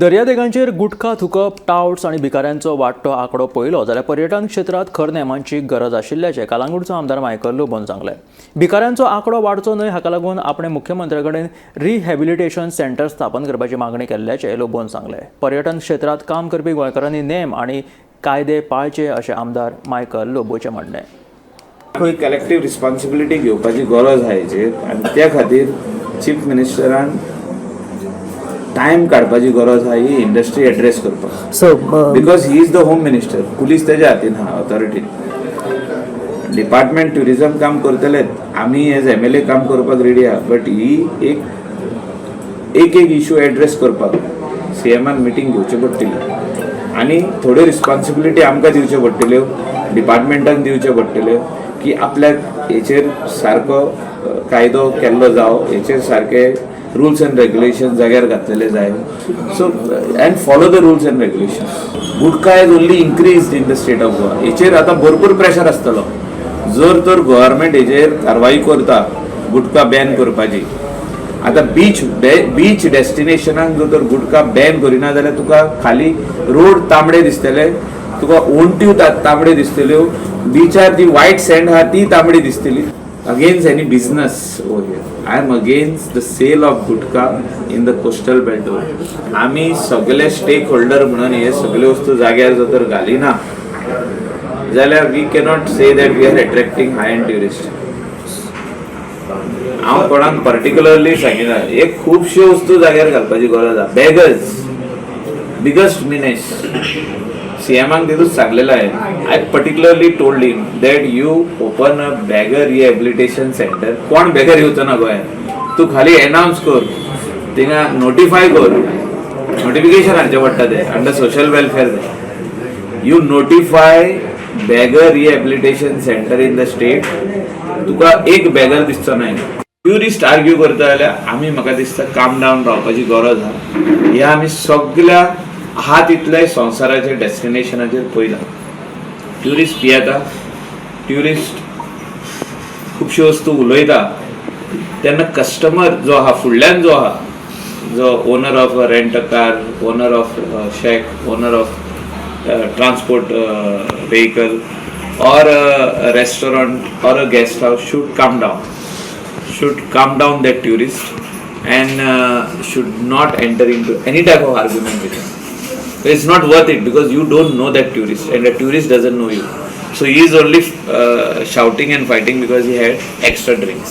दर्यादेगांचेर गुटखा थुकप, टावट्स आनी भिकाऱ्यांचो वाडटो आंकडो पळयलो जाल्यार पर्यटन क्षेत्रांत खर नेमांची गरज आशिल्ल्याचें कलंगूटचो आमदार मायकल लोबोन सांगलें. भिकाऱ्यांचो आंकडो वाडचो न्हय हाका लागून आपणे मुख्यमंत्र्या कडेन रिहॅबिलिटेशन सेंटर स्थापन करपाची मागणी केल्ल्याचें लोबोन सांगलें. पर्यटन क्षेत्रांत काम करपी गोंयकारांनी नेम आनी कायदे पाळचे अशें आमदार मायकल लोबोचें म्हणणें. खंय कलेक्टीव रिस्पॉन्सिबिलिटी घेवपाची गरज आहा हेचेर आनी त्या खातीर चीफ मिनिस्टरान टायम काडपाची गरज आहा ही इंडस्ट्री एड्रेस करपाक. Because he is the home minister, police तेज्या हातीन आहा, ऑथॉरिटीन. डिपार्टमेंट ट्युरिझम काम करतलेत, आमी एज MLA काम करपाक रेडी आहा. बट ही एक इश्यू एड्रेस करपाक CMान मिटींग घेवची पडटली आनी थोड्यो रिस्पॉन्सिबिलिटी आमकां दिवच्यो पडटल्यो, डिपार्टमेंटाक दिवच्यो पडटल्यो की आपल्याक हेचेर सारको कायदो केल्लो जावं, हेचेर सारके रुल्स एंड रेग्युलेशन जाग्यार घातलेले जाय. So and follow the rules and regulation. Gutkha is only increase in the state of Goa. हेचेर आतां भरपूर प्रेशर आसतलो. जर तर गव्हर्मेंट हेचेर कारवाई करता गुटखा बॅन करपाची. आतां बीच डेस्टिनेशनाक जर तर गुटखा बॅन करिना जाल्यार तुका खाली रोड तांबडे दिसतले, तुका ओंट्यो तांबडे दिसतल्यो, बीचार ती व्हायट सँड आहा ती तांबडी दिसतली. Against any business over here. I am against the sale of gutka in the coastal belt. आमी सगळे स्टेक होल्डर म्हणून हे सगळे वस्तू जाग्यार जर तर घालिना जाल्यार we cannot say that we are attracting high end tourist. हांव कोणाक पर्टिक्युलरली सांगिना, एक खुबश्यो वस्तू जाग्यार घालपाची गरज आहा. बेगर्स बिगस्ट मिनेस CMाक तितूच सांगलेलं आहे. I particularly told him that you open a bagger rehabilitation centre. कोण बॅगर येवचो ना गोंयांत. तू खाली अनाउन्स कर, थिंगा नोटिफाय कर, नोटिफिकेशन हाडचें पडटा ते under social welfare. You notify beggar rehabilitation centre in the state. तुका एक बॅगर दिसचो ना. ट्युरिस्ट आर्ग्यू करता जाल्यार आमी म्हाका दिसता काम डावन रावपाची गरज आहा. ह्या आमी सगळ्या आहा तितले संवसाराच्या डेस्टिनेशनाचेर पयला. ट्युरिस्ट पियेता, ट्युरिस्ट खुबश्यो वस्तू उलयता तेन्ना कस्टमर जो आहा फुडल्यान जो आहा, जो owner of rent a car, owner of shake, owner of transport vehicle or a restaurant or a guest house should calm down that tourist and should not enter into any type of argument with him. It's not worth it because you don't know that tourist and the tourist doesn't know you. So he is only shouting and fighting because he had extra drinks.